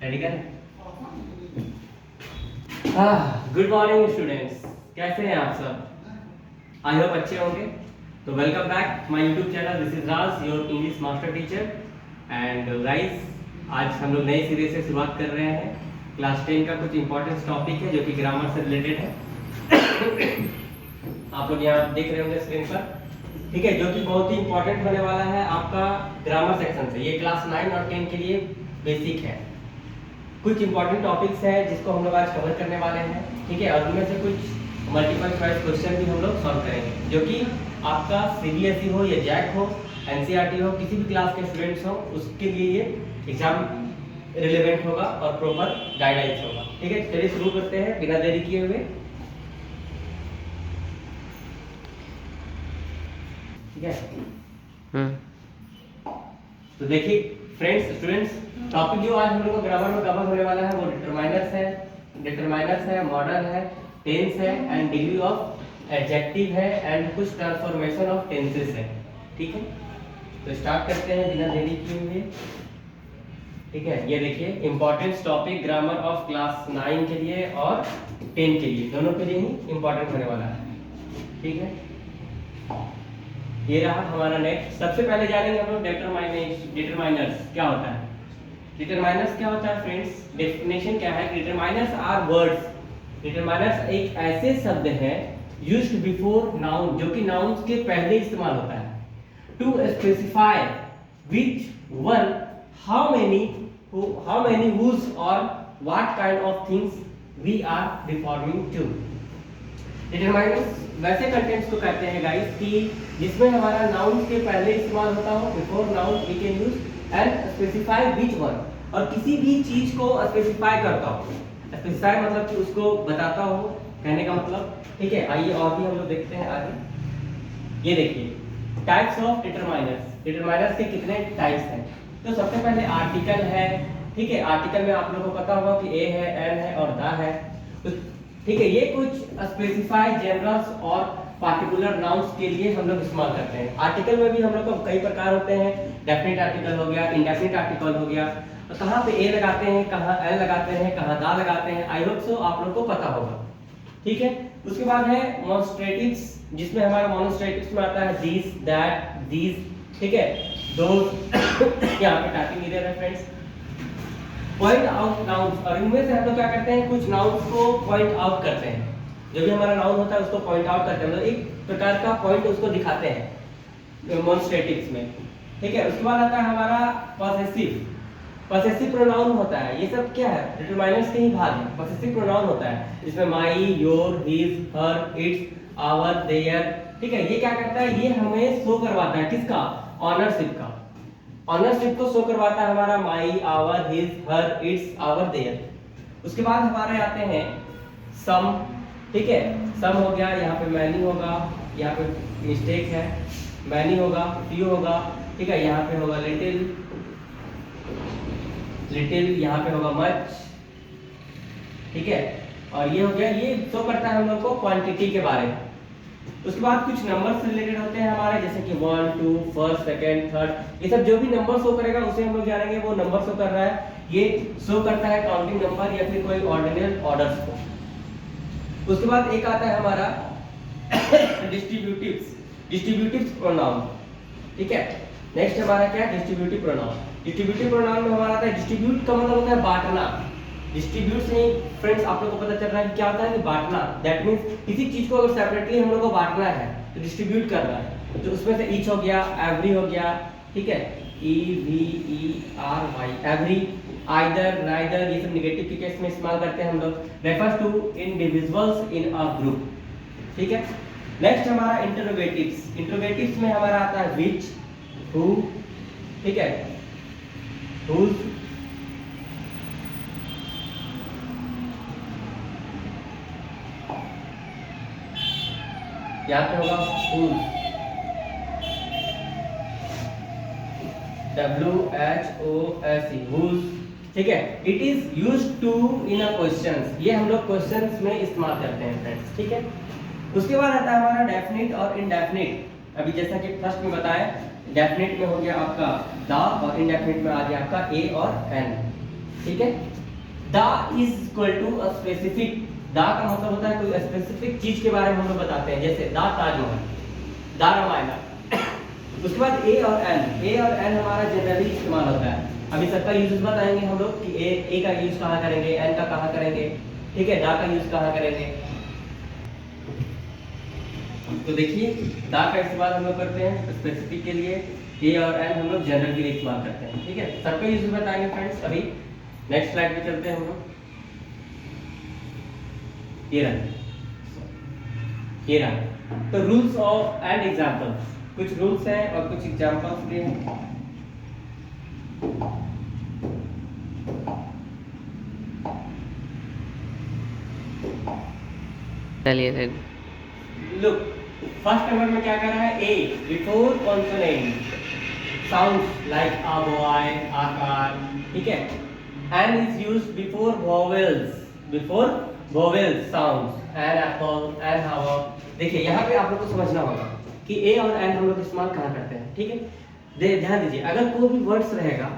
Ready करें। Good morning students, कैसे हैं आप सब? आई होप अच्छे होंगे। तो welcome back my YouTube channel, this is Raj your English master teacher. And guys, आज हम लोग नए सिरे से शुरुआत कर रहे हैं। क्लास 10 का कुछ इंपॉर्टेंट टॉपिक है जो कि ग्रामर से रिलेटेड है। आप लोग यहाँ देख रहे होंगे स्क्रीन पर, ठीक है, जो कि बहुत ही इंपॉर्टेंट होने वाला है आपका ग्रामर सेक्शन से। ये क्लास 9 और 10 के लिए बेसिक है। कुछ इंपॉर्टेंट टॉपिक्स हैं जिसको हम लोग आज कवर करने वाले हैं, ठीक है, और उनमें से कुछ मल्टीपल चॉइस क्वेश्चन भी हम लोग सॉल्व करेंगे, जो कि आपका सीबीएसई हो या जैक हो, एनसीईआरटी हो, किसी भी क्लास के स्टूडेंट्स हो, उसके लिए ये एग्जाम रिलेवेंट होगा और प्रॉपर गाइडलाइंस होगा। ठीक है, चलिए शुरू करते हैं बिना देरी किए हुए। ठीक है, तो देखिए फ्रेंड्स, स्टूडेंट्स, टॉपिक जो आज हम लोग को ग्रामर में कवर होने वाला है वो डिटरमाइनर्स है, मॉडल है, टेंस है एंड डिग्री ऑफ एडजेक्टिव है एंड कुछ ट्रांसफॉर्मेशन ऑफ टेंसेस है। ठीक है, तो स्टार्ट करते हैं बिना देरी किए हुए। ठीक है, ये देखिए important topic grammar of class 9 के लिए और 10 के लिए, दोनों के लिए ही इंपॉर्टेंट होने वाला है। ठीक है, ये रहा हमारा नेक्स्ट। सबसे पहले जानेंगे हम लोग डिटरमाइनर्स क्या होता है। डिटरमाइनर्स क्या होता है फ्रेंड्स, डेफिनेशन क्या है? Determiners are words. डिटरमाइनर्स एक ऐसे शब्द है यूज्ड बिफोर नाउन, जो कि नाउन्स के पहले इस्तेमाल होता है, to specify which one, how many whose और what kind of things we are referring to। Determiners वैसे कंटेंट्स को कहते हैं गाइस कि जिसमें हमारा नाउन के पहले इस्तेमाल होता हो, before noun we can use and specify which one, और किसी भी चीज को स्पेसिफाई करता हो। स्पेसिफाई मतलब कि उसको बताता हो, कहने का मतलब। ठीक है, आइए और भी हम लोग देखते हैं आगे। ये देखिए टाइप्स ऑफ डिटरमाइनर्स। डिटरमाइनर्स के कितने टाइप्स हैं? तो सबसे पहले आर्टिकल है। ठीक है, आर्टिकल में आप लोगों को पता होगा कि ए है, एन है और द है। ठीक है, ये कुछ स्पेसिफाई जनरल्स और पार्टिकुलर नाउन्स के लिए हम लोग इस्तेमाल करते हैं। आर्टिकल में भी हम लोग को कई प्रकार होते हैं, डेफिनेट आर्टिकल हो गया, इंडेफिनिट आर्टिकल हो गया। तो कहाँ पे ए लगाते हैं, कहाँ एल लगाते हैं, कहाँ दा लगाते हैं, आई होप सो आप लोग को पता होगा। ठीक है, उसके बाद है मोनस्ट्रेटिव्स, जिसमें हमारा मोनस्ट्रेटिव्स में आता है दिस, दैट, दीज। ठीक है, दोस। यहाँ पे टाइपिंग इधर है फ्रेंड्स। पॉइंट आउट नाउन्स, और इनमें से हम लोग क्या करते हैं, कुछ नाउन्स को पॉइंट आउट करते हैं। जो भी हमारा नाउन होता है उसको पॉइंट आउट करते हैं, मतलब एक प्रकार का पॉइंट उसको दिखाते हैं मोनस्ट्रेटिव्स में। ठीक है, उसके बाद आता है हमारा पॉसेसिव। पॉसेसिव प्रोनाउन होता है, ये सब क्या है, डिटरमाइनर्स के ही भाग है। पॉसेसिव प्रोनाउन होता है जिसमें my, your, his, her, its, our, their. ठीक है, ये क्या करता है, ये हमें शो करवाता है किसका, ऑनरशिप का। ऑनरशिप को शो करवाता है हमारा my, our, his, her, its, our, their. उसके बाद हमारे आते हैं सम। ठीक है, सम हो गया, यहाँ पे मैनी होगा, यहाँ पे मिस्टेक है, मैनी होगा, फ्यू होगा। ठीक है, यहाँ पे होगा लिटिल, यहाँ पे होगा मच। ठीक है, और ये हो गया, ये शो करता है हम लोग को क्वांटिटी के बारे में। उसके बाद कुछ नंबर से रिलेटेड होते हैं हमारे, जैसे कि 1, 2, फर्स्ट, सेकंड, थर्ड। ये सब जो भी नंबर शो करेगा उसे हम लोग जानेंगे वो नंबर शो कर रहा है। ये शो करता है काउंटिंग नंबर या फिर कोई ऑर्डिनल ऑर्डर्स को। उसके बाद एक आता है हमारा डिस्ट्रीब्यूटिव्स प्रोनाउन। ठीक है, नेक्स्ट हमारा क्या है, डिस्ट्रीब्यूटिव प्रोनाउन। डिस्ट्रीब्यूटिव प्रोनाउन में हमारा आता है डिस्ट्रीब्यूट का मतलब होता है बांटना। डिस्ट्रीब्यूट से फ्रेंड्स आप लोग को पता चल रहा है कि क्या होता है कि बांटना। दैट मींस किसी चीज को अगर सेपरेटली हम लोग को बांटना है तो डिस्ट्रीब्यूट करना है। तो उसमें से ईच हो गया, एवरी हो गया। ठीक है, E V E R Y, every, either, neither, ये सब नेगेटिव के केस में इस्तेमाल करते हैं हम लोग। Refers to individuals in a group. ठीक है, नेक्स्ट हमारा इंटरोगेटिव्स। इंटरोगेटिव्स में हमारा आता है व्हिच, हु। ठीक है, हुज, यहाँ पे होगा whose, WHOSE, whose। ठीक है, it is used to in a questions, ये हम लोग क्वेश्चंस में इस्तेमाल करते हैं फ्रेंड्स। ठीक है, उसके बाद आता है हमारा डेफिनिट और इनडेफिनिट। अभी जैसा कि फर्स्ट में बताया, डेफिनिट में हो गया आपका द और इनडेफिनिट में आ गया आपका ए और एन। ठीक है। The is equal to a specific, the का मतलब होता है कोई स्पेसिफिक चीज के बारे में हम लोग बताते हैं, जैसे द ताजमहल, द रामायण। उसके बाद ए और एन हमारा जनरली इस्तेमाल होता है। अभी सबका यूज बताएंगे हम लोग कि ए का यूज कहाँ करेंगे, एन का कहाँ करेंगे, ठीक है, द का यूज कहाँ करेंगे। तो देखिए द का इस्तेमाल हम लोग करते हैं स्पेसिफिक के लिए, ए और एन हम लोग जनरल के लिए इस्तेमाल करते हैं, ठीक है। सबका यूज बताएंगे फ्रेंड्स। अभी नेक्स्ट स्लाइड पे चलते हैं हम लोग। ये रहा तो रूल्स ऑफ एंड एग्जांपल्स, कुछ रूल्स हैं और कुछ एग्जांपल्स भी हैं। चलिए लुक, फर्स्ट नंबर में क्या कर रहा है, a before consonant sounds like a boy, a car, ठीक है। An is used before vowels sounds, an apple, an hour. देखिए यहाँ पे आप लोग को समझना होगा कि ए और एन हम लोग इस्तेमाल कहाँ करते हैं, ठीक है। ध्यान दीजिए, अगर कोई भी वर्ड्स रहेगा,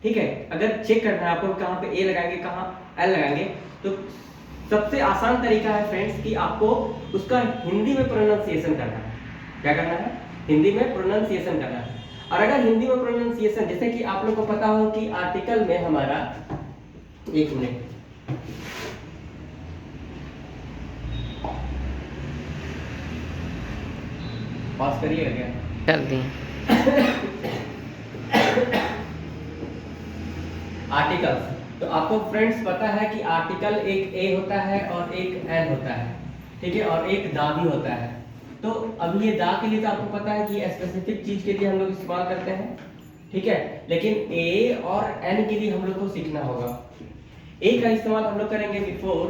ठीक है, अगर चेक करना है आपको कहाँ पे ए लगाएंगे कहाँ एल लगाएंगे, तो सबसे आसान तरीका है फ्रेंड्स कि आपको उसका हिंदी में प्रोनाउंसिएशन करना है। क्या करना है, हिंदी में प्रोनाउंसिएशन करना है। और अगर हिंदी में प्रोनाउंसिएशन, जैसे कि आप लोग को पता हो कि आर्टिकल में हमारा, एक मिनट, पास करिएगा क्या, कर दिए। आर्टिकल्स, तो आपको फ्रेंड्स पता है कि आर्टिकल एक ए होता है और एक एन होता है, ठीक है, और एक दा भी होता है। तो अब ये दा के लिए तो आपको पता है कि स्पेसिफिक चीज के लिए हम लोग इस्तेमाल करते हैं, ठीक है, लेकिन ए और एन के लिए हम लोग को सीखना होगा। ए का इस्तेमाल हम लोग करेंगे बिफोर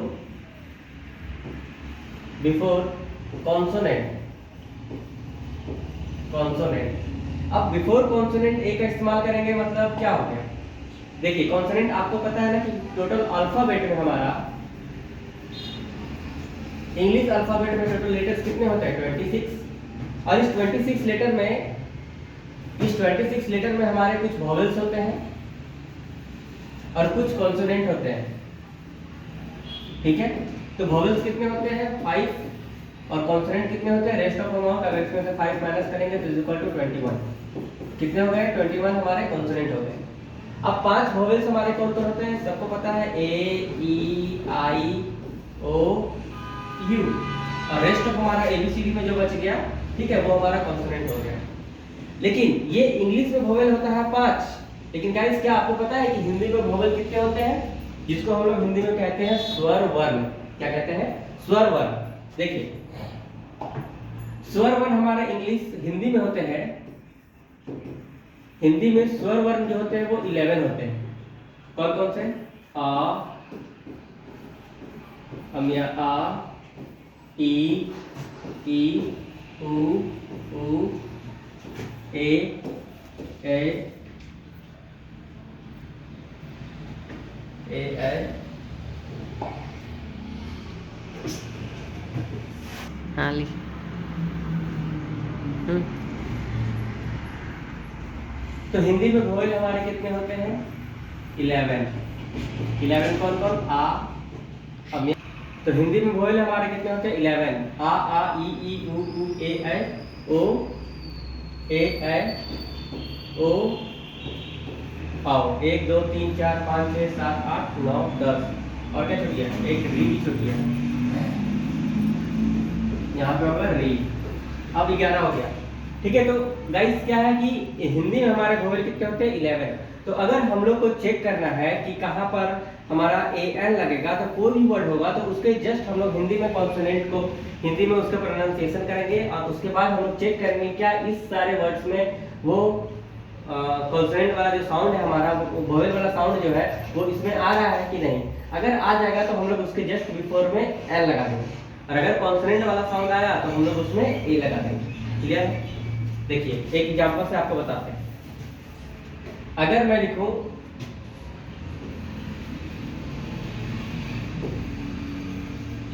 कॉन्सोनेंट। अब बिफोर कॉन्सोनेंट ए का इस्तेमाल करेंगे, मतलब क्या हो गया, देखिए कॉन्सोनेंट आपको पता है ना कि टोटल अल्फाबेट में हमारा, इंग्लिश अल्फाबेट में टोटल लेटर्स कितने होते हैं, 26। और इस 26 लेटर में हमारे कुछ वॉवेल्स होते हैं और कुछ कॉन्सोनेंट होते हैं, ठीक है। तो वॉवेल्स कितने होते हैं, 5, और कॉन्सोनेंट कितने होते हैं, रेस्ट ऑफ अमाउंट, अगर इसमें से 5 माइनस करेंगे तो इज इक्वल टू 21। कितने हो गए, 21 हमारे कॉन्सोनेंट हो गए। अब 5 वोवेल्स हमारे कौन कौन होते हैं, सबको पता है, ए ई आई ओ यू, और रेस्ट ऑफ हमारा एबीसीडी में जो बच गया, ठीक है, वो हमारा कॉन्सोनेंट हो गया। लेकिन ये इंग्लिश में वोवेल होता है 5, लेकिन गाइस क्या आपको पता है कि हिंदी में वोवेल कितने होते हैं, जिसको हम लोग हिंदी में कहते हैं स्वर वर्ण। क्या कहते हैं, स्वर वर्ण। देखिए स्वर वर्ण हमारे हिंदी में होते हैं, हिंदी में स्वर वर्ण जो होते हैं वो 11 होते हैं। कौन कौन से, आ, अमिया आ, ई, उ, ए, हाँ लिख। तो हिंदी में वोवेल हमारे कितने होते हैं, 11 कौन कौन, आ, अमिया। तो हिंदी में वोवेल हमारे कितने होते हैं, 11, आ ई उ ए ओ ओ आओ, 1 2 3 4 5 6 7 8 9 10, और क्या छूट गया, एक री भी छूट गया, यहाँ पे होगा री। अब 11 हो गया, ठीक है। तो गाइस क्या है कि हिंदी में हमारे वोवेल कितने होते हैं, 11। तो अगर हम लोग को चेक करना है कि कहाँ पर हमारा ए एन लगेगा, तो कोई भी वर्ड होगा तो उसके जस्ट हम लोग हिंदी में कॉन्सोनेंट को हिंदी में उसका प्रोनाउंसिएशन करेंगे, और उसके बाद हम लोग चेक करेंगे क्या इस सारे वर्ड्स में वो कॉन्सोनेंट वाला जो साउंड है हमारा, वोवेल वाला साउंड जो है वो इसमें आ रहा है कि नहीं। अगर आ जाएगा तो हम लोग उसके जस्ट बिफोर में एन लगा देंगे, और अगर कॉन्सोनेंट वाला साउंड आया तो हम लोग उसमें ए लगा देंगे। क्लियर है? देखिए एक एग्जांपल से आपको बताते हैं। अगर मैं लिखूं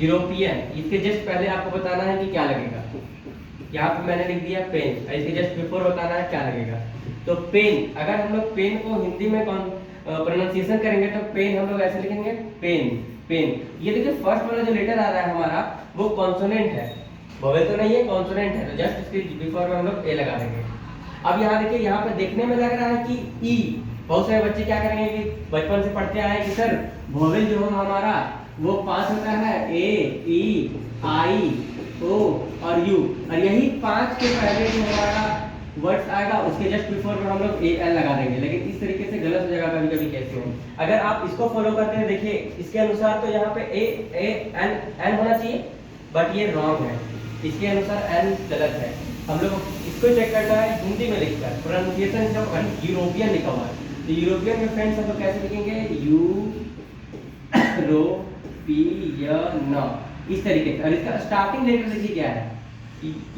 यूरोपियन, इसके जस्ट पहले आपको बताना है कि क्या लगेगा। यहाँ पे मैंने लिख दिया पेन, इसके जस्ट बिफोर बताना है क्या लगेगा। तो पेन, अगर हम लोग पेन को हिंदी में प्रोनाउंसिएशन करेंगे तो पेन हम लोग ऐसे लिखेंगे, पेन पेन। ये देखिए फर्स्ट वाला जो लेटर आ रहा है हमारा वो कॉन्सोनेंट है, वोवेल तो नहीं है, कॉन्सोनेंट है, तो जस्ट इसके बिफोर में हम लोग ए लगा देंगे। अब यहाँ देखिए, यहाँ पे देखने में लग रहा है कि ई, बहुत सारे बच्चे क्या करेंगे कि बचपन से पढ़ते आए कि सर वोवेल जो है हमारा वो 5 होता है, ए, ई, आई, ओ और यू, और यही 5 के पहले जो हमारा वर्ड्स आएगा उसके जस्ट बिफोर में हम लोग ए एल लगा देंगे। लेकिन इस तरीके से गलत हो जाएगा कभी कभी केस में। अगर आप इसको फॉलो करते हैं, देखिए इसके अनुसार तो यहाँ पे ए एन एन होना चाहिए, बट ये रॉन्ग है, इसके अनुसार एन गलत है। हम लोग इसको चेक करना है हिंदी में लिखकर, प्रोनाउंसिएशन जब यूरोपियन लिखा हुआ है तो यूरोपियन में फ्रेंड्स हम लोग कैसे लिखेंगे, यू रो पी य न, इस तरीके से। और इसका स्टार्टिंग लेटर देखिए क्या है,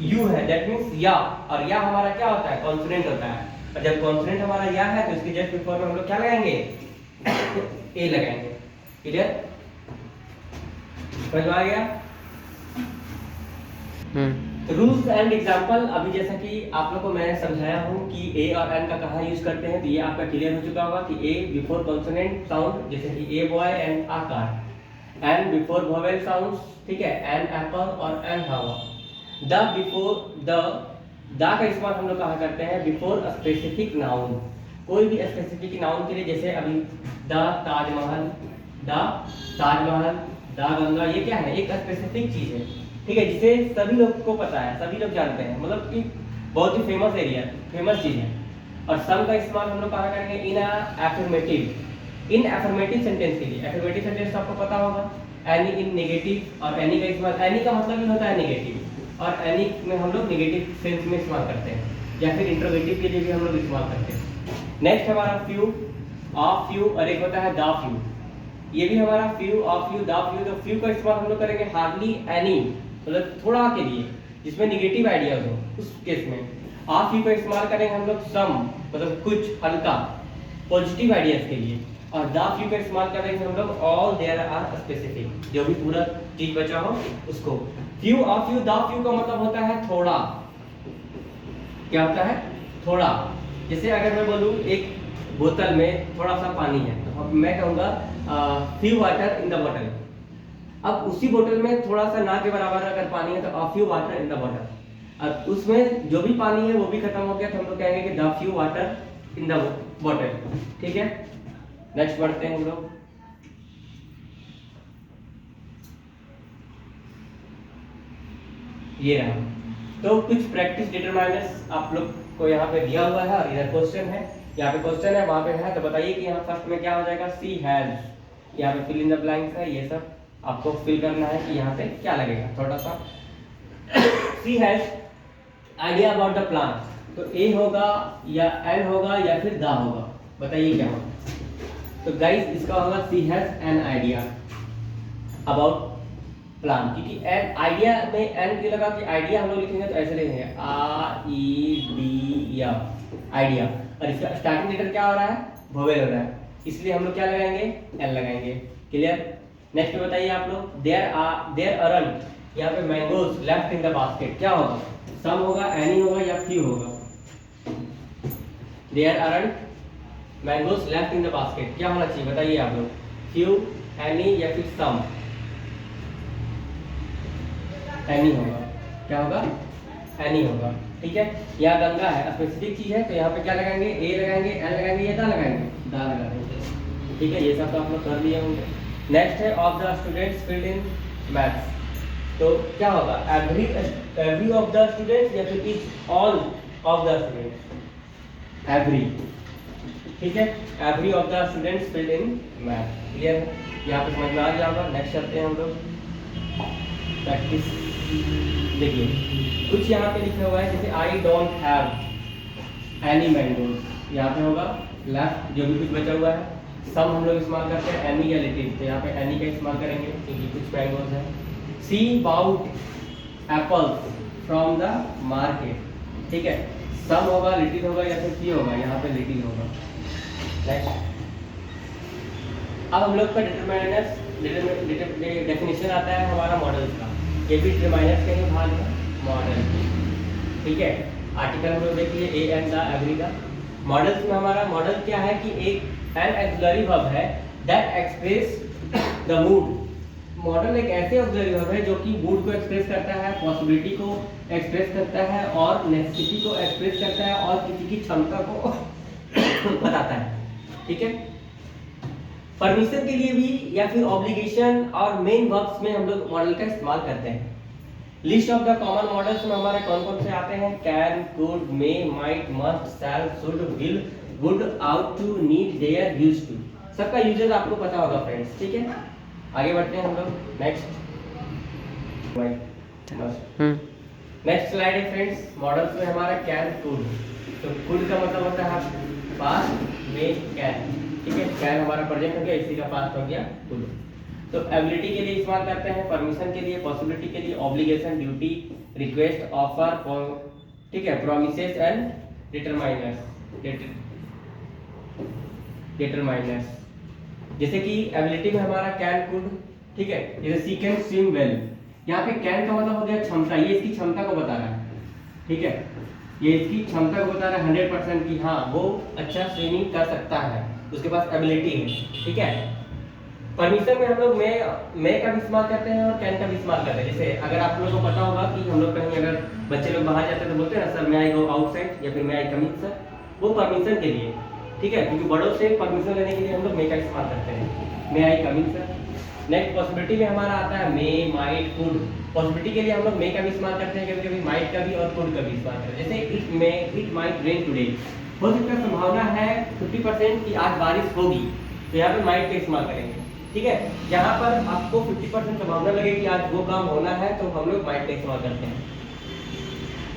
यू है, दैट मींस या, और या हमारा क्या होता है, कॉन्सोनेंट होता है। और जब कॉन्सोनेंट हमारा या है तो इसके जस्ट बिफोर में हम लोग क्या लगाएंगे, ए लगाएंगे। क्लियर, समझ में आ गया? रूल्स एंड एग्जांपल, अभी जैसा कि आप लोग को मैंने समझाया हूं कि ए और एन का कहाँ यूज करते हैं, तो ये आपका क्लियर हो चुका होगा कि ए बिफोर कॉन्सोनेंट साउंड, जैसे कि a boy and a car, an before vowel sounds, ठीक है, एन एप्पल और एन हवा। द बिफोर द का इस्तेमाल हम लोग कहाँ करते हैं, बिफोर स्पेसिफिक नाउन, कोई भी स्पेसिफिक नाउन के लिए, जैसे अभी the Taj Mahal, the Taj Mahal, the Ganga, ये क्या है, एक स्पेसिफिक चीज है, ठीक है, जिसे सभी लोग को पता है, सभी लोग जानते हैं, मतलब कि बहुत ही फेमस एरिया, फेमस चीज है। और सम का इस्तेमाल हम लोग कहाँ करेंगे, इन एफर्मेटिव, इन एफर्मेटिव सेंटेंस के लिए। एफर्मेटिव सेंटेंस आपको पता होगा, एनी इन नेगेटिव, और एनी का इस्तेमाल, एनी का मतलब ही होता है नेगेटिव, और एनी में हम लोग नेगेटिव सेंस में इस्तेमाल करते हैं, या फिर इंटरोगेटिव के लिए भी हम लोग इस्तेमाल करते हैं। नेक्स्ट हमारा फ्यू, ऑफ फ्यू, और एक होता है द फ्यू, ये भी हमारा few, of few, the few. तो फ्यू का इस्तेमाल हम लोग करेंगे हार्डली एनी, मतलब थोड़ा के लिए, जिसमें नेगेटिव आइडियाज हो, उस केस में। ऑफ फ्यू का इस्तेमाल करेंगे हम लोग सम, मतलब कुछ हल्का पॉजिटिव आइडियाज के लिए। और द फ्यू का इस्तेमाल करेंगे हम लोग ऑल देयर आर स्पेसिफिक, जो भी पूरा चीज बचा हो उसको। Few, of few, the few का मतलब होता है थोड़ा, क्या होता है, थोड़ा। जैसे अगर मैं बोलूं एक बोतल में थोड़ा सा पानी है, तो मैं कहूंगा फ्यू वाटर इन द बोतल। अब उसी बोतल में थोड़ा सा ना के बराबर अगर पानी है तो a few water in the बोतल। अब उसमें जो भी पानी है वो भी खत्म हो गया, तो हम लोग कहेंगे कि the few water in the बोतल, ठीक है। नेक्स्ट बढ़ते हैं हम लोग। ये रहा, तो कुछ प्रैक्टिस डिटरमाइनर्स आप लोग को यहाँ पे दिया हुआ है, और इधर क्वेश्चन है, यहाँ पे क्वेश्चन है, वहाँ पे है, तो बताइए कि यहाँ फर्स्ट में क्या हो जाएगा, सी हैज, यहाँ पे फिल इन द ब्लैंक्स है, ये सब आपको फिल करना है कि यहाँ पे क्या लगेगा थोड़ा सा। She has idea about the plan, तो ए होगा या एन होगा या फिर द होगा, बताइए क्या होगा। तो गाइस इसका होगा she has an idea about plan, क्योंकि एन आइडिया में एन क्यों लगा कि आइडिया हम लोग लिखेंगे तो ऐसे लिखेंगे आ ई डी या आइडिया, और इसका स्टार्टिंग लेटर क्या हो रहा है, वोवेल हो रहा है, इसलिए हम लोग क्या लगाएंगे, एन लगाएंगे। क्लियर। नेक्स्ट बताइए आप लोग, देयर अरंट, यहाँ पे mangoes left in the basket, क्या होगा, सम होगा, एनी होगा या फ्यू होगा। There aren't mangoes left in the basket, क्या होना चाहिए बताइए आप लोग, फ्यू, एनी या फिर सम। एनी होगा, क्या होगा, एनी होगा, ठीक है। यहाँ गंगा है, स्पेसिफिक चीज है, तो यहाँ पे क्या लगाएंगे, ए लगाएंगे, एन लगाएंगे या दा लगाएंगे, दा लगाएंगे, ठीक है। ये सब तो आप लोग कर लिए होंगे। नेक्स्ट है of the students filled in maths, तो क्या होगा, एवरी ऑफ द स्टूडेंट्स या फिर etch all of the students, every, ठीक है, every of the students filled in maths. Clear है, यहाँ पे समझ में आ गया होगा। नेक्स्ट चलते हैं हम लोग प्रैक्टिस। देखिए कुछ यहाँ पे लिखा हुआ है, जैसे I don't have any mangoes, यहाँ पे होगा लेफ्ट जो भी कुछ बचा हुआ है। सम हम लोग इस्तेमाल करते हैं एनी या लिटिल, तो यहाँ पे एनी का इस्तेमाल करेंगे क्योंकि कुछ मैंगोज है। She bought apples from the market, ठीक है, सम होगा, लिटिल होगा या फिर सी होगा, यहाँ पे लिटिल होगा। नेक्स्ट अब हम लोग का डिटरमाइनर्स डेफिनेशन आता है हमारा मॉडल का, ये भी डिटरमाइनर्स के ही भाग है, मॉडल, ठीक है। आर्टिकल हम लोग देख लिए ए एंड द एवरी का, मॉडल्स में हमारा मॉडल क्या है कि एक एन ऑक्सिलरी वर्ब है that express the mood. Model एक ऐसे ऑक्सिलरी वर्ब है जो कि मूड को एक्सप्रेस करता है, पॉसिबिलिटी को एक्सप्रेस करता है और नेसेसिटी को एक्सप्रेस करता है और किसी की क्षमता को बताता है। ठीक है, परमिशन के लिए भी या फिर ऑब्लिगेशन और मेन वर्ब्स में हम लोग मॉडल का इस्तेमाल करते हैं। List of the common modals में हमारे कौन कौन से आते हैं? Can, could, may, might, must, shall, should, will, would, ought to, need, dare, used to. सबका यूजेस आपको पता होगा फ्रेंड्स। ठीक है, आगे बढ़ते हैं हम लोग। नेक्स्ट नेक्स्ट स्लाइड है फ्रेंड्स। मॉडल्स में हमारा कैन, कुड। तो कुड का मतलब होता है पास्ट में कैन। ठीक है, कैन हमारा प्रेजेंट हो गया, इसी का पास्ट हो गया कुड। तो एबिलिटी के लिए इस्तेमाल करते हैं, परमिशन के लिए, पॉसिबिलिटी के लिए, ऑब्लिगेशन, ड्यूटी, रिक्वेस्ट, ऑफर, ठीक है, प्रोमिसेस एंड डिटरमाइनर्स। जैसे कि एबिलिटी में हमारा कैन, कुड। ठीक है, जैसे सी कैन स्विम वेल। यहाँ पे कैन का मतलब हो गया क्षमता, ये इसकी क्षमता को बता रहा है। ठीक है, ये इसकी क्षमता को बता रहा है 100% कि हाँ वो अच्छा स्विमिंग कर सकता है, उसके पास एबिलिटी है। ठीक है, परमिशन में हम लोग मे का भी इस्तेमाल करते हैं और कैन का भी इस्तेमाल करते हैं। जैसे अगर आप लोगों को पता होगा कि हम लोग कहीं अगर बच्चे लोग बाहर जाते हैं तो बोलते हैं ना सर मैं आई गो आउटसाइड या फिर मैं आई कम इन सर, वो परमिशन के लिए। ठीक है, क्योंकि बड़ों से परमिशन लेने के लिए हम लोग मे का इस्तेमाल करते हैं, मे आई कम इन सर। नेक्स्ट पॉसिबिलिटी में हमारा आता है मे, माइट, कुड। पॉसिबिलिटी के लिए हम लोग मे का भी इस्तेमाल करते हैं, कभी कभी माइट का भी और कुड का भी इस्तेमाल करते हैं। जैसे it may, it might rain today. हो सकता है संभावना है 50% कि आज बारिश होगी, तो यहाँ पे माइट का इस्तेमाल करेंगे। ठीक है, जहाँ पर आपको 50% संभावना लगे कि आज वो काम होना है तो हम लोग माइट का इस्तेमाल करते हैं।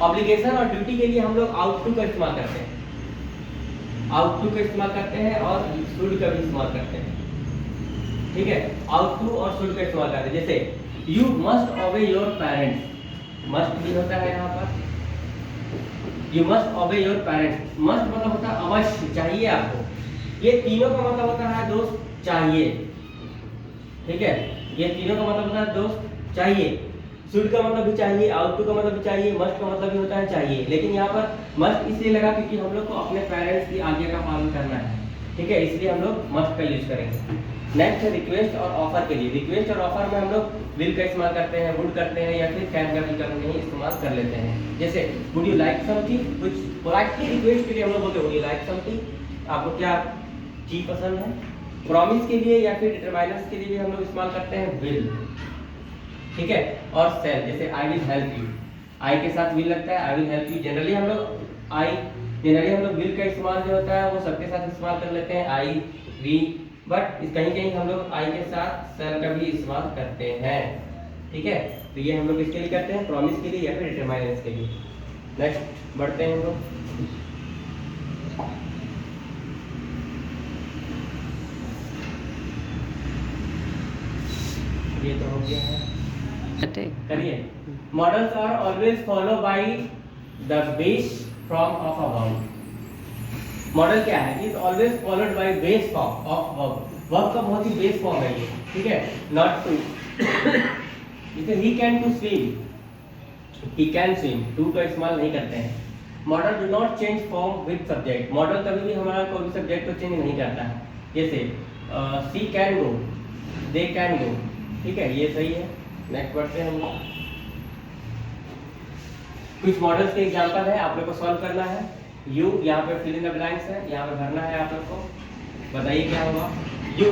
ऑब्लिगेशन और ड्यूटी के लिए हम लोग आउट टू का इस्तेमाल करते हैं, आउट टू का इस्तेमाल करते हैं और शुड का भी इस्तेमाल करते हैं। ठीक है, आउट टू और शुड का इस्तेमाल करते हैं। जैसे यू मस्ट ओबे योर पेरेंट्स, मस्ट भी होता है यहाँ पर, यू मस्ट ओबे योर पेरेंट्स। मस्ट मतलब होता है अवश्य, चाहिए आपको। ये तीनों का मतलब होता है दोस्त चाहिए। ठीक है, ये तीनों का मतलब होता है दोस्त चाहिए। शुड का मतलब भी चाहिए, आउट टू का मतलब भी चाहिए, मस्ट का मतलब भी होता है चाहिए। लेकिन यहाँ पर मस्ट इसलिए लगा क्योंकि हम लोग को अपने पेरेंट्स की आज्ञा का पालन करना है। ठीक है, इसलिए हम लोग मस्ट का यूज करेंगे। नेक्स्ट है रिक्वेस्ट और ऑफर के लिए। रिक्वेस्ट और ऑफर में हम लोग विल का इस्तेमाल करते हैं, वुड करते हैं या फिर कैन का भी करने ही इस्तेमाल कर लेते हैं। जैसे वुड यू लाइक समथिंग, कुछ पोलाइटली रिक्वेस्ट के लिए हम लोग बोलते हैं वुड यू लाइक समथिंग, आपको क्या चीज पसंद है। प्रॉमिस के लिए या फिर डिटरमाइनर्स के लिए भी हम लोग इस्तेमाल करते हैं विल। ठीक है, और सेल, जैसे आई विल हेल्प यू, आई के साथ विल लगता है, I will help you. Generally हम लोग विल का इस्तेमाल जो होता है वो सबके साथ इस्तेमाल कर लेते हैं, आई, वी, बट कहीं कहीं हम लोग आई के साथ सेल का भी इस्तेमाल करते हैं। ठीक है, तो ये हम लोग किसके लिए करते हैं? प्रॉमिस के लिए या फिर डिटरमाइनर्स के लिए। नेक्स्ट बढ़ते हैं हम लोग। ये तो हो गया है, करिए। Modals are always follow by the base form of a verb. Modal क्या है? Is always followed by base form of verb. Verb का बहुत ही बेस फॉर्म है ये। ठीक है, नॉट टू, जैसे he can to swim, he can swim, to का इस्तेमाल नहीं करते हैं। Modal do not change form with subject. Modal कभी भी हमारा कोई भी सब्जेक्ट को चेंज नहीं करता है। जैसे सी can go, they can go. ठीक है, ये सही है। नेक्स्ट बढ़ते हैं हम लोग। कुछ मॉडल्स के एग्जांपल है, आप लोग को सॉल्व करना है। यू, यहाँ पे फिल इन द ब्लैंक्स है, यहाँ पे भरना है आप लोग को। बताइए क्या होगा। यू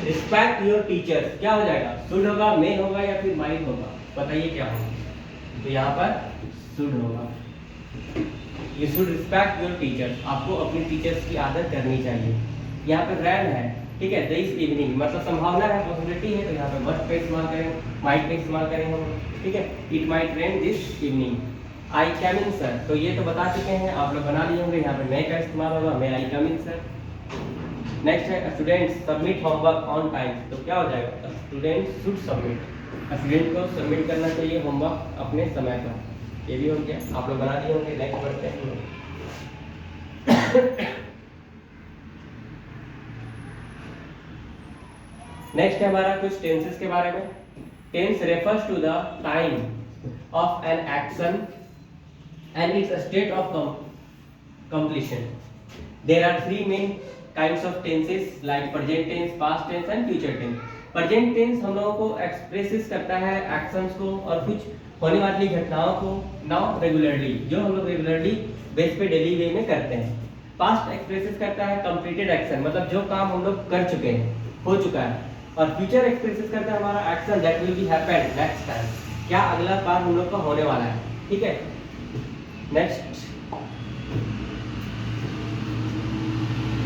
रिस्पेक्ट योर टीचर्स, क्या हो जाएगा? शुड होगा, मे होगा या फिर माइट होगा? बताइए क्या होगा। तो यहाँ पर शुड होगा। You should respect your teachers, आपको अपने टीचर्स की आदर करनी चाहिए। यहाँ पे रैन है, ठीक है, दिस इवनिंग मतलब संभावना है, पॉसिबिलिटी है, तो यहाँ पे मस्ट का इस्तेमाल करें, माइट का इस्तेमाल करें हम। ठीक है, it might rain this evening. I come in sir, तो ये तो बता चुके हैं, आप लोग बना लिए होंगे। यहाँ पे मे का इस्तेमाल होगा, मे आई कम इन सर। नेक्स्ट है students submit homework on time, तो क्या हो जाएगा? स्टूडेंट शुड सबमिट, स्टूडेंट को सबमिट करना चाहिए होमवर्क अपने समय पर। ये भी हो गया, आप लोग बना दिए होंगे। नेक्स्ट बढ़ते हैं। नेक्स्ट है हमारा कुछ टेंसेस के बारे में। Tense refers to the time of an action and its state of completion. There are three main kinds of tenses like present tense, past tense and future tense. Present tense हम लोगों को expresses करता है actions को और कुछ होने वाली घटनाओं को नॉट रेगुलरली, जो हम लोग रेगुलरली बेस पे डेली वे में करते हैं। पास्ट एक्सप्रेसेस करता है कंप्लीटेड एक्शन, मतलब जो काम हम लोग कर चुके हैं, हो चुका है। और फ्यूचर एक्सप्रेसेस करता है हमारा action that will be happened next time, क्या अगला काम हम लोग का होने वाला है। ठीक है, नेक्स्ट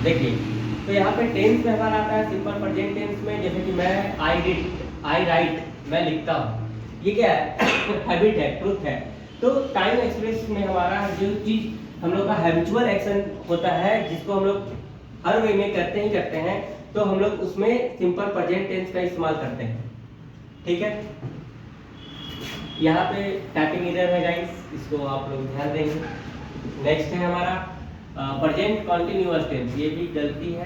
देखिए, तो यहाँ पे टेंस में हमारा आता है सिंपल प्रेजेंट टेंस में, जैसे कि मैं आई डिड, आई राइट, मैं लिखता हूँ, ये क्या है हैबिट है, ट्रुथ है। तो टाइम एक्सप्रेस में हमारा जो चीज हम लोग का हैबिचुअल एक्शन होता है, जिसको हम लोग हर वे में करते ही करते हैं, तो हम लोग उसमें सिंपल प्रेजेंट टेंस का इस्तेमाल करते हैं। ठीक है, यहाँ पे टाइपिंग एरर है गाइस, इसको आप लोग ध्यान देंगे। नेक्स्ट है हमारा प्रेजेंट कंटीन्यूअस टेंस, ये भी गलती है।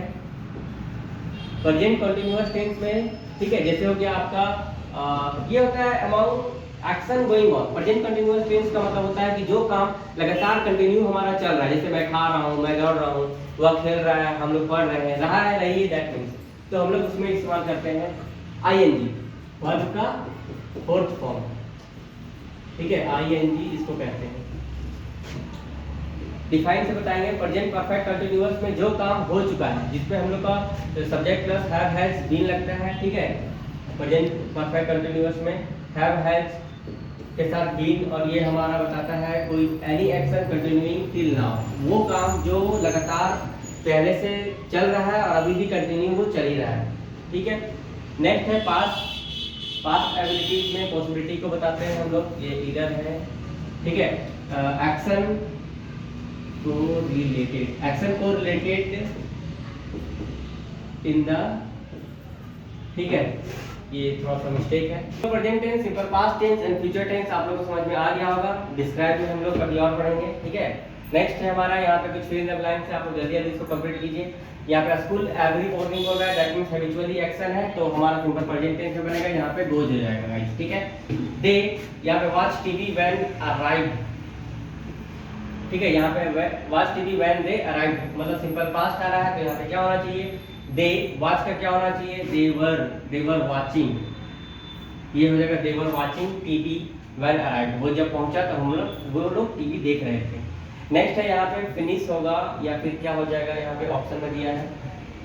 प्रेजेंट कंटीन्यूअस टेंस में ठीक है, जैसे हो गया आपका ये होता है amount action going on. Present continuous tense का मतलब होता है कि जो काम लगातार कंटिन्यू हमारा चल रहा है, जैसे मैं खा रहा हूँ, मैं दौड़ रहा हूँ, वह खेल रहा है, हम लोग पढ़ रहे हैं, रहा है, रही है, दैट मींस। तो हम लोग उसमें इस्तेमाल करते हैं आईएनजी, वर्ब का फोर्थ फॉर्म। ठीक है, आईएनजी इसको कहते हैं। डिफाइन से बताएंगे, प्रेजेंट परफेक्ट कंटीन्यूअस में जो काम हो चुका है, जिसपे हम लोग का subject plus have has been लगता है। ठीक है, प्रेजेंट परफेक्ट कंटीन्यूअस में हैव हैज के साथ बीन, और ये हमारा बताता है कोई any action continuing till now, वो काम जो लगातार पहले से चल रहा है और अभी भी कंटिन्यू वो चल ही रहा है। ठीक है, नेक्स्ट है पास्ट। पास्ट एबिलिटीज में पॉसिबिलिटी को बताते हैं हम लोग, ये इधर है। ठीक है, एक्शन को रिलेटेड, एक्शन को रिलेटेड इन द, ठीक है, ये थोड़ा सा मिस्टेक है। तो present tense, simple past tense and future tense आप लोगों को समझ में आ गया होगा। डिस्क्राइब में हम लोग कभी और पढ़ेंगे। ठीक है, नेक्स्ट है हमारा यहाँ पे कुछ फ्रेज एंड लाइंस है, आप लोग जल्दी जल्दी इसको कंप्लीट कीजिए। यहाँ पे स्कूल एवरी मॉर्निंग हो रहा है, दैट मींस हैबिचुअली एक्शन है, तो हमारा सिंपल प्रेजेंट टेंस में बनेगा, यहाँ पे गोज हो जाएगा गाइस। ठीक है, दे, यहाँ पे वॉच टीवी व्हेन अराइव्ड। ठीक है, यहाँ पे watch TV when they arrived, मतलब सिंपल पास्ट आ रहा है, तो यहाँ पे क्या होना चाहिए, दे, वॉच का क्या होना चाहिए, दे वर वाचिंग, ये हो जाएगा they were watching TV when arrived, वो जब पहुंचा तो वो लोग टीवी देख रहे थे। नेक्स्ट है यहाँ पे फिनिश होगा, या फिर क्या हो जाएगा, यहाँ पे ऑप्शन में दिया है,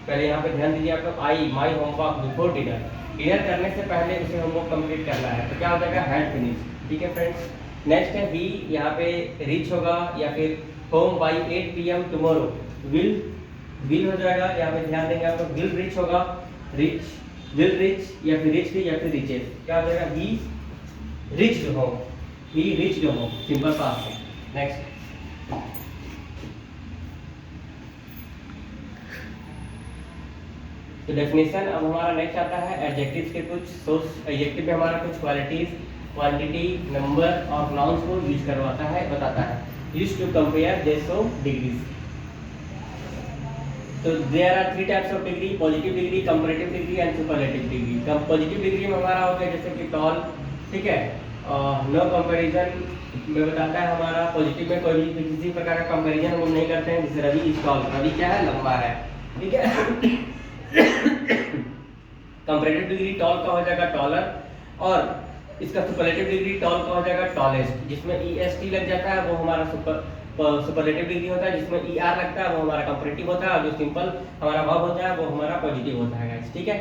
पहले यहाँ पे ध्यान दीजिए आप लोग, I my homework before dinner, dinner करने से पहले उसे होमवर्क कंप्लीट करना है, तो क्या हो जाएगा, हैड फिनिश। ठीक है फ्रेंड्स, नेक्स्ट है ही, यहाँ पे रीच होगा, या फिर home by 8 PM tomorrow, will हो जाएगा, यहाँ पे ध्यान देंगे आप लोग, विल रीच होगा, रीच, विल रीच, या फिर रीच, या फिर रीचेस, क्या हो जाएगा, ही रीच्ड होम, ही रीच्ड होम, सिंपल पास्ट है। नेक्स्ट, तो डेफिनेशन अब हमारा नेक्स्ट आता है एडजेक्टिव्स के कुछ सोर्स। एडजेक्टिव में हमारा कुछ क्वालिटीज, क्वांटिटी, नंबर और नाउन्स को यूज करवाता है, बताता है, use to compare their of degrees. तो there are 3 types of degree, positive degree, comparative degree and superlative degree. Positive degree में हमारा हो गया जैसे कि टॉल, ठीक है, नो कंपैरिजन में बताता है हमारा, पॉजिटिव में कोई भी किसी प्रकार का कंपैरिजन हम नहीं करते हैं, जैसे रवि इज टॉल, रवि क्या है, लंबा है। ठीक है, कंपैरेटिव डिग्री टॉल का हो जाएगा टॉलर, और इसका सुपरलेटिव डिग्री टॉल का हो जाएगा टॉलेस्ट, जिसमें EST लग जाता है वो हमारा सुपरलेटिव डिग्री होता है, जिसमें ER लगता है वो हमारा कंपैरेटिव होता है, और जो सिंपल हमारा वर्ब होता है वो हमारा पॉजिटिव होता है गाइस। ठीक है,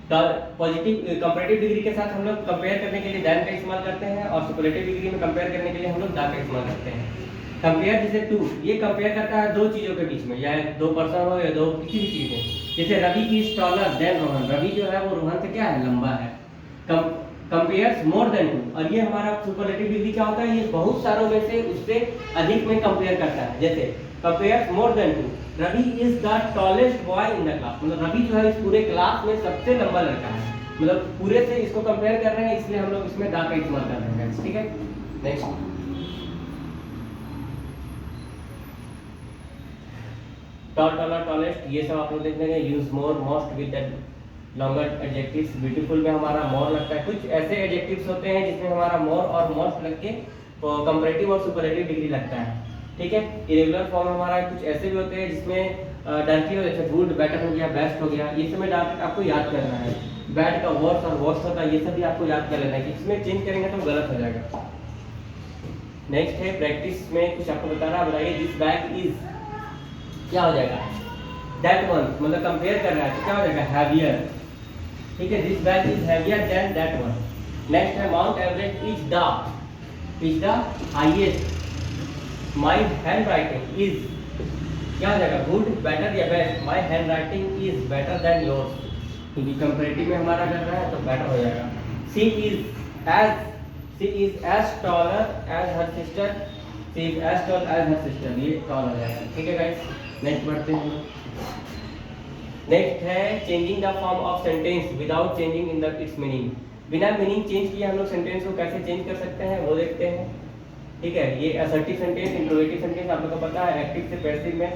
तो पॉजिटिव कंपैरेटिव डिग्री के साथ हम लोग कंपेयर करने के लिए दैन का इस्तेमाल करते हैं, और सुपरलेटिव डिग्री में कंपेयर करने के लिए हम लोग दा का इस्तेमाल करते हैं। कंपेयर जैसे टू, ये कंपेयर करता है दो चीजों के बीच में, या दो पर्सन हो या दो किसी भी चीज हो, जैसे Ravi is taller than Rohan, Ravi जो है वो रोहन से क्या है, लंबा है। कंपेयर्स मोर देन टू, और ये हमारा सुपरलेटिव डिग्री क्या होता है, ये बहुत सारों में से उससे अधिक में कंपेयर करता है, जैसे compares more than two, Ravi is the tallest boy in the class, मतलब रवि जो है इस पूरे क्लास में सबसे लंबा लड़का है, मतलब पूरे से इसको कंपेयर कर रहे हैं, इसलिए हम लोग इसमें दा का इस्तेमाल कर रहे हैं। ठीक है, नेक्स्ट, टॉल, टॉलर, टॉलेस्ट, ये सब आप लोग देख लेंगे। Use more, most with that longer adjectives. Beautiful में हमारा मोर लगता है, कुछ ऐसे एडजेक्टिव्स होते हैं जिसमें हमारा मोर और मोस्ट लग के कंपैरेटिव और सुपरलेटिव डिग्री लगता है। ठीक है, इरेगुलर फॉर्म हमारा कुछ ऐसे भी होते हैं जिसमें डायरेक्टली जैसे गुड बेटर हो गया, बेस्ट हो गया, ये सब में डायरेक्ट आपको याद करना है। बैड का वर्स और वर्स होता है, ये सब भी आपको याद कर लेना है कि इसमें चेंज करेंगे तो गलत हो जाएगा। नेक्स्ट है प्रैक्टिस में कुछ आपको बताना है, बताइए दिस बैग इज, क्या हो जाएगा, दैट वन, मतलब कंपेयर कर रहा है तो क्या हो जाएगा, हैवियर, ठीक है, this bag is heavier than that one. Next है Mount Everest is the highest, my handwriting is, क्या हो जाएगा, गुड बेटर या best, my handwriting is better than yours, क्योंकि कंपैरेटिव में हमारा कर रहा है तो बेटर हो जाएगा। She is as taller as her sister, she is as tall as her sister, ये टॉल हो जाएगा, ठीक है गाइस। नेक्स्ट बढ़ते हैं। नेक्स्ट है changing the form of sentence without changing in the it's meaning, बिना मीनिंग चेंज किए हम लोग सेंटेंस को कैसे चेंज कर सकते हैं वो देखते हैं, ठीक है। ये असर्टिव सेंटेंस, इंट्रोगेटिव सेंटेंस आप लोग को पता है, एक्टिव से पैसिव में,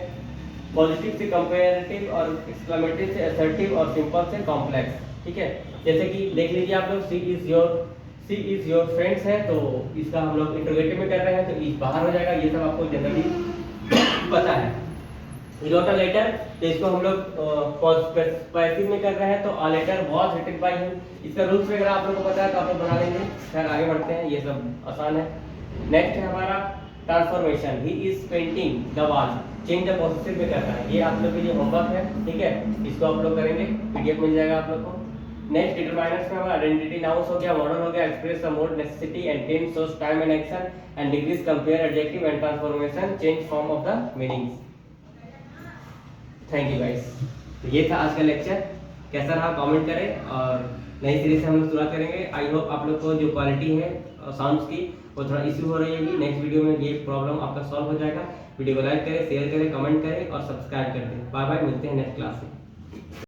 पॉजिटिव से कंपैरेटिव और एक्सक्लेमेटिव से असर्टिव और सिंपल से कॉम्प्लेक्स, ठीक है। जैसे कि देख लीजिए आप लोग, शी इज योर फ्रेंड्स है तो इसका हम लोग इंट्रोगेटिव में कर रहे हैं तो इज बाहर हो जाएगा, ये सब आपको जनरली पता है। ही रोट अ लेटर तो इसको हम लोग पैसिव में कर रहे हैं तो a letter was written by him, इसका रूल्स वगैरह आप लोग को पता है तो आप लोग बना लेंगे। खैर आगे बढ़ते हैं, ये सब आसान है। नेक्स्ट है हमारा transformation, he is painting the wall, change the possessive में कर रहा है, ये आप लोग के लिए होमवर्क है, ठीक है, इसको आप लोग करेंगे, पीडीएफ मिल जाएगा आप लोग को। नेक्स्ट डिटरमाइनर्स में हमारा आइडेंटिटी नाउंस हो गया, मॉडल हो गया, express the mode, necessity and tense, shows time and action and degrees, compare, adjective and transformation, change form of the meanings. Thank you guys. तो ये था आज का लेक्चर, कैसा रहा कमेंट करें और नई सीरीज से हम लोग शुरुआत करेंगे। आई होप आप लोग को जो क्वालिटी है साउंड्स की वो थोड़ा इश्यू हो रही होगी, नेक्स्ट वीडियो में ये प्रॉब्लम आपका सॉल्व हो जाएगा। वीडियो को लाइक करें, शेयर करें, कमेंट करें और सब्सक्राइब कर दें। बाय बाय, मिलते हैं नेक्स्ट क्लास में।